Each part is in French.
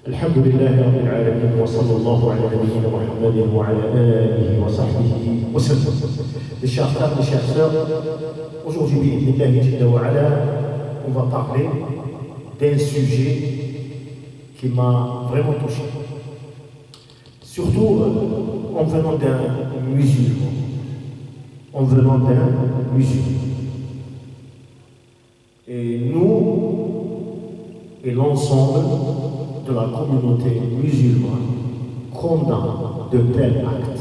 الحمد لله رب العالمين وصلى الله على نبينا محمد وعلى آله وصحبه وسلم. Mes chers frères, mes chères sœurs, aujourd'hui, bi'idhnillahi jalla wa ala, on va parler d'un sujet qui m'a vraiment touché. Surtout en venant d'un musulman. En venant d'un musulman. Et nous et l'ensemble de la communauté musulmane condamne de tels actes.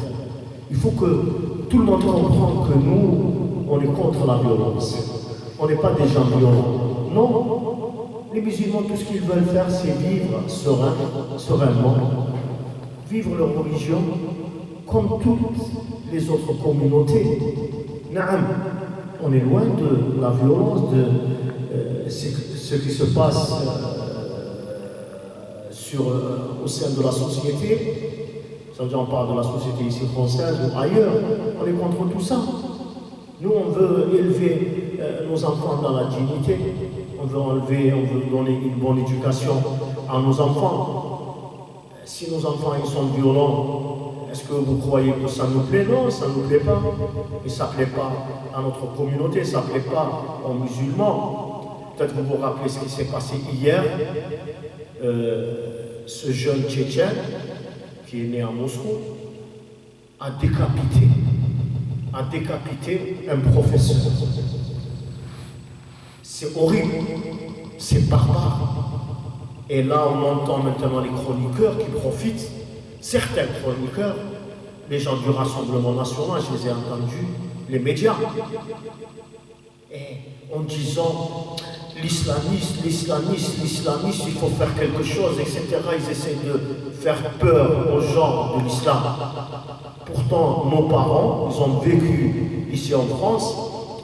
Il faut que tout le monde comprenne que nous, on est contre la violence. On n'est pas des gens violents. Non, les musulmans, tout ce qu'ils veulent faire, c'est vivre sereinement, vivre leur religion comme toutes les autres communautés. Naam, on est loin de la violence, de ce qui se passe au sein de la société. Ça veut dire on parle de la société ici française ou ailleurs. On est contre tout ça. Nous, on veut élever nos enfants dans la dignité. On veut donner une bonne éducation à nos enfants. Si nos enfants ils sont violents, est-ce que vous croyez que ça nous plaît? Non, ça ne nous plaît pas. Et ça ne plaît pas à notre communauté, ça ne plaît pas aux musulmans. Peut-être que vous vous rappelez ce qui s'est passé hier. Ce jeune Tchétchène qui est né à Moscou a décapité un professeur. C'est horrible, c'est barbare. Et là, on entend maintenant les chroniqueurs qui profitent, certains chroniqueurs, les gens du Rassemblement national, je les ai entendus, les médias, et en disant l'islamisme, il faut faire quelque chose, etc. Ils essaient de faire peur aux gens de l'islam. Pourtant, nos parents, ils ont vécu ici en France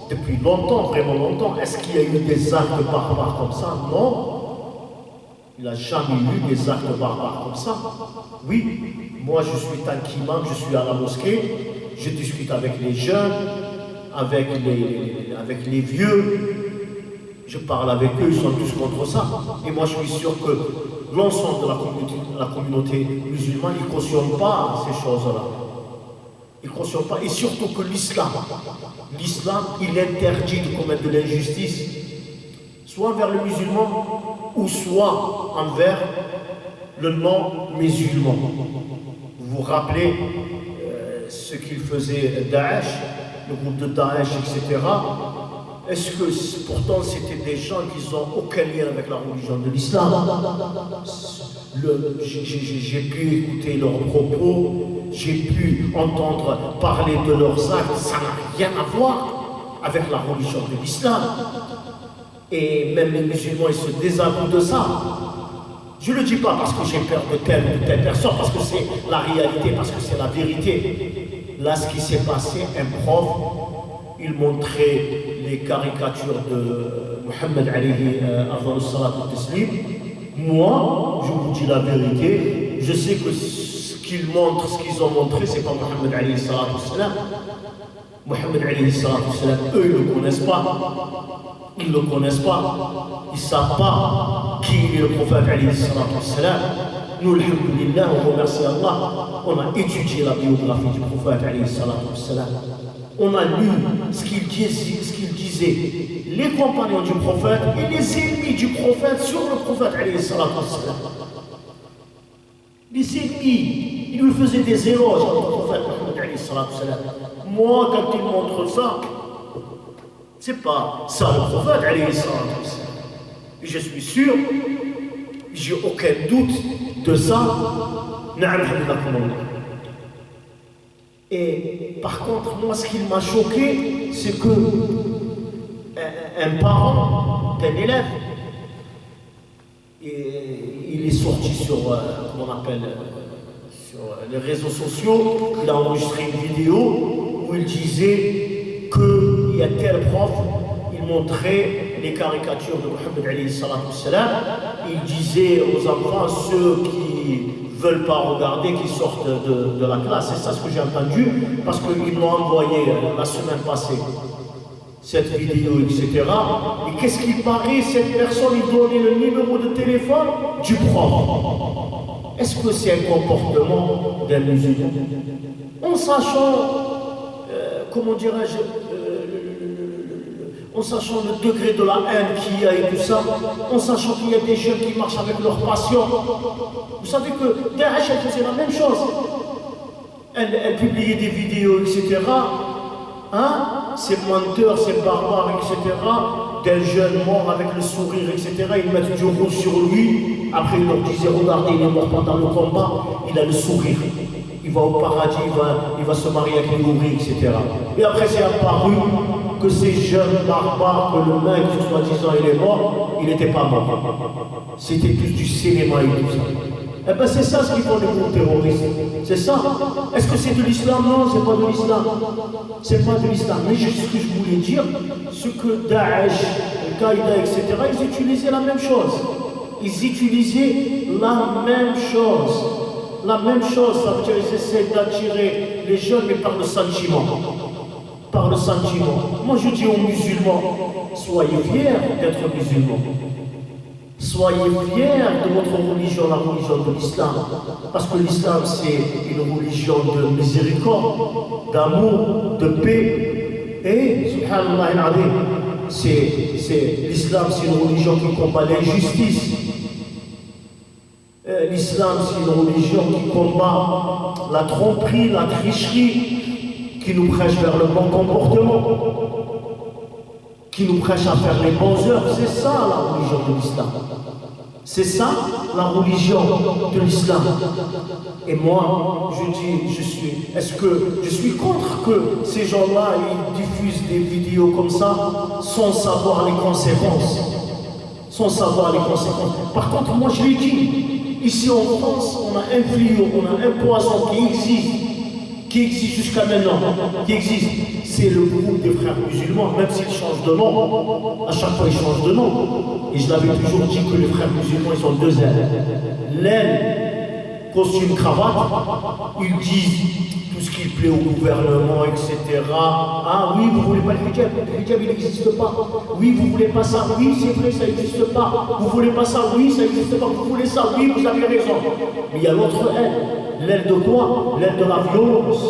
depuis longtemps, vraiment longtemps. Est-ce qu'il y a eu des actes barbares comme ça? Non. Il n'a jamais eu des actes barbares comme ça. Oui, moi je suis tank-imam, je suis à la mosquée, je discute avec les jeunes, avec les vieux, je parle avec eux, ils sont tous contre ça. Et moi je suis sûr que l'ensemble de la communauté musulmane, ils ne cautionnent pas ces choses-là. Ils ne cautionnent pas. Et surtout que l'islam, il interdit de commettre de l'injustice, soit envers le musulman, ou soit envers le non-musulman. Vous vous rappelez ce qu'il faisait Daesh, le groupe de Daesh, etc. Est-ce que pourtant c'était des gens qui n'ont aucun lien avec la religion de l'islam? J'ai pu écouter leurs propos, j'ai pu entendre parler de leurs actes, ça n'a rien à voir avec la religion de l'islam. Et même les musulmans, ils se désavouent de ça. Je ne le dis pas parce que j'ai peur de telle ou telle personne, parce que c'est la réalité, parce que c'est la vérité. Là, ce qui s'est passé, un prof, il montrait les caricatures de Mohammed alayhi taslim. Moi, je vous dis la vérité, je sais que ce qu'ils montrent, ce qu'ils ont montré, c'est pas Mohammed alayhi salam. Mohammed alayhi salam, eux, ils ne le connaissent pas. Ils ne le connaissent pas. Ils ne savent pas qui est le prophète alayhi salam. Nous, alhamdulillah, on remercie Allah, on a étudié la biographie du prophète alayhi salam. On a lu ce qu'il disait, les compagnons du prophète et les ennemis du prophète sur le prophète alayhi salam. Les ennemis, ils lui faisaient des éloges à le prophète alayhi salam. Moi, quand il montre ça, c'est pas ça le prophète alayhi salam. Je suis sûr, j'ai aucun doute de ça. Et par contre, moi, ce qui m'a choqué, c'est que un parent d'un élève, il est sorti sur, comment on appelle, sur les réseaux sociaux, il a enregistré une vidéo où il disait qu'il y a tel prof, il montrait les caricatures de Mohammed alayhi salam, il disait aux enfants, ceux qui veulent pas regarder, qui sortent de la classe. C'est ça ce que j'ai entendu, parce qu'ils m'ont envoyé la semaine passée. cette vidéo, etc. Et qu'est-ce qu'il paraît, cette personne lui donnait le numéro de téléphone du prof. Est-ce que c'est un comportement d'un musulman? En sachant, comment dirais-je, en sachant le degré de la haine qu'il y a et tout ça, en sachant qu'il y a des jeunes qui marchent avec leur passion. Vous savez que Daesh, elle faisait la même chose. Elle publiait des vidéos, etc. Hein? Ces menteurs, ces barbares, etc. D'un jeune mort avec le sourire, etc. Ils mettent du rouge sur lui. Après, ils leur disaient, regardez, il est mort pendant le combat, il a le sourire. Il va au paradis, il va se marier avec les houris, etc. Et après, c'est apparu que ces jeunes barbares, que le mec, soi-disant, il est mort, il n'était pas mort. C'était plus du cinéma et tout ça. Eh bien, c'est ça ce qu'ils font les groupes terroristes. C'est ça. Est-ce que c'est de l'islam? Non, c'est pas de l'islam. C'est pas de l'islam. Mais ce que je voulais dire, c'est que Daesh, Al-Qaïda, etc., ils utilisaient la même chose. Ils utilisaient la même chose. La même chose, ça veut dire qu'ils essaient d'attirer les jeunes, mais par le sentiment. Par le sentiment. Moi, je dis aux musulmans, soyez fiers d'être musulmans. Soyez fiers de votre religion, la religion de l'islam. Parce que l'islam, c'est une religion de miséricorde, d'amour, de paix. Et, subhanallah, l'islam, c'est une religion qui combat l'injustice. L'islam, c'est une religion qui combat la tromperie, la tricherie, qui nous prêche vers le bon comportement, qui nous prêche à faire les bonnes œuvres. C'est ça la religion de l'islam. C'est ça la religion de l'islam. Et moi, je dis, est-ce que je suis contre que ces gens-là, ils diffusent des vidéos comme ça sans savoir les conséquences? Sans savoir les conséquences. Par contre, moi je l'ai dit, ici en France, on a un fléau, on a un poison qui existe jusqu'à maintenant, qui existe. C'est le groupe des frères musulmans, même s'ils changent de nom, à chaque fois ils changent de nom. Et je l'avais toujours dit que les frères musulmans, ils sont deux ailes. L'aile, costume, cravate, ils disent tout ce qui plaît au gouvernement, etc. Ah oui, vous voulez pas le hijab il n'existe pas. Oui, vous voulez pas ça, oui, c'est vrai, ça n'existe pas. Vous voulez pas ça, oui, ça n'existe pas. Vous voulez ça, oui, vous avez raison. Mais il y a l'autre aile. L'aile de quoi? L'aile de la violence.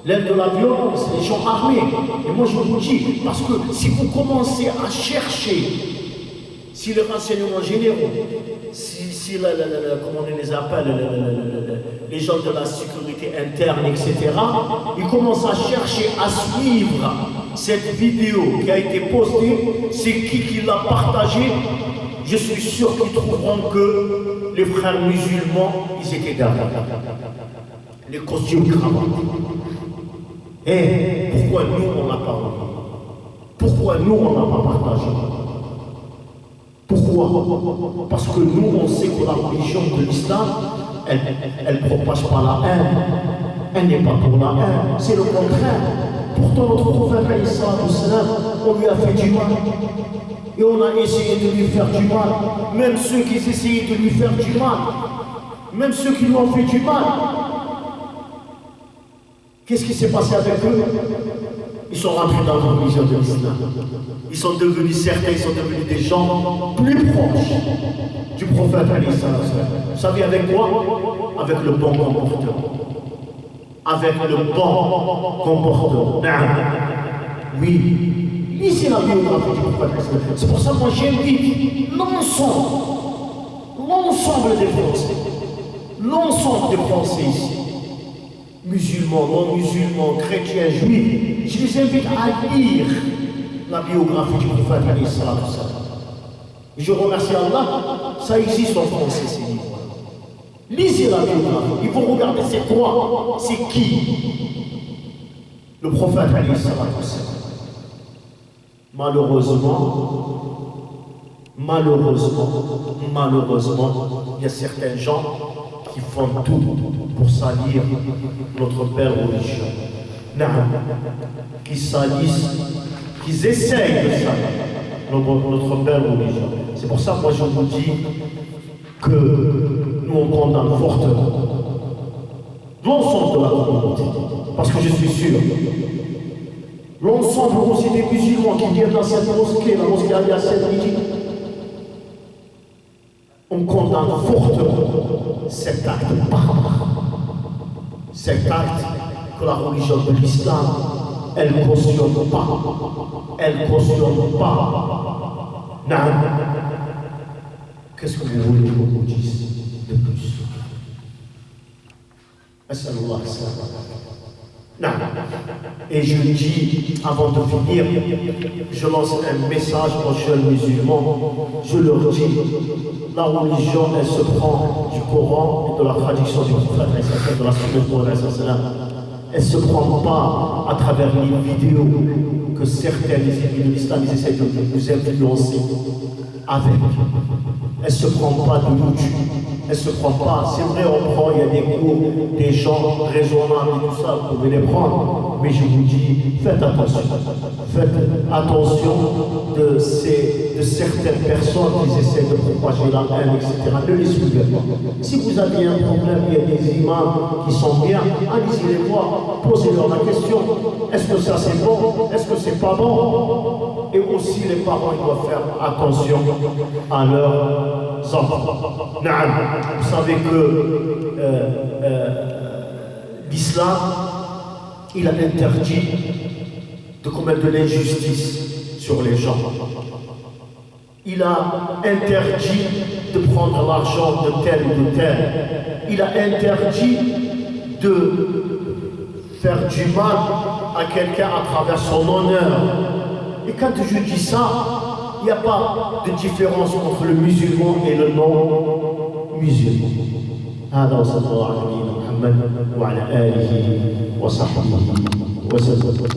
L'aile de la violence, les gens armés. Et moi je vous dis, parce que si vous commencez à chercher, si les renseignements généraux, comment on les appelle, les gens de la sécurité interne, etc., ils commencent à chercher à suivre cette vidéo qui a été postée, c'est qui l'a partagée, je suis sûr qu'ils trouveront que les frères musulmans, ils étaient derrière. Les costumes cravates. Et pourquoi nous, on n'a pas remis? Pourquoi nous, on n'a pas partagé? Pourquoi? Parce que nous, on sait que la religion de l'islam, elle ne propage pas la haine. Elle n'est pas pour la haine. C'est le contraire. Pourtant, notre prophète, on lui a fait du mal. Et on a essayé de lui faire du mal. Même ceux qui essayaient de lui faire du mal. Même ceux qui lui ont fait du mal. Qu'est-ce qui s'est passé avec eux? Ils sont rentrés dans la religion de l'islam. Ils sont devenus certains, ils sont devenus des gens plus proches du prophète. Vous savez avec quoi? Avec le bon comportement. Avec le bon comportement. Oui. Lisez la biographie du prophète. C'est pour ça que moi j'invite l'ensemble des Français. L'ensemble des Français ici. Musulmans, non-musulmans, chrétiens, juifs, je les invite à lire la biographie du prophète. Et je remercie Allah, ça existe en français ces livres. Lisez la biographie, il faut regarder c'est quoi, c'est qui le prophète. Malheureusement, il y a certains gens qui font tout pour salir notre belle religion. Qui salissent, qui essayent de salir notre belle religion. C'est pour ça que moi je vous dis que nous on condamne fortement l'ensemble de la communauté. Parce que je suis sûr, l'ensemble aussi des musulmans qui viennent dans cette mosquée, la mosquée Ali Hassan Midi, on condamne fortement cet acte barbare, cet acte que la religion de l'islam, elle ne cautionne pas. Elle ne cautionne pas. Non. Qu'est-ce que vous voulez qu'on vous dise de plus? As'Allah. Non. Et je dis, avant de finir, je lance un message aux jeunes musulmans. Je leur dis, la religion, elle se prend du Coran et de la tradition du prophète, de la sunna. Elle ne se prend pas à travers les vidéos que certains des ennemis de l'islam essaient de nous influencer avec. Elle ne se prend pas de YouTube. Elle ne se prend pas. C'est vrai, on prend, il y a des cours, des gens raisonnables et tout ça, vous pouvez les prendre. Mais je vous dis, faites attention. Faites attention de certaines personnes qui essaient de propager la haine, etc. Ne les suivez pas. Si vous avez un problème, il y a des imams qui sont bien, allez-y les voir, posez-leur la question. Est-ce que ça c'est bon? Est-ce que c'est pas bon? Et aussi les parents, ils doivent faire attention à leurs enfants. Vous savez que l'islam, il a interdit de commettre de l'injustice sur les gens. Il a interdit de prendre l'argent de tel ou de tel. Il a interdit de faire du mal à quelqu'un à travers son honneur. Et quand je dis ça, il n'y a pas de différence entre le musulman et le non-musulman. هذا وصلى الله على نبينا محمد وعلى آله وصحبه وسلم.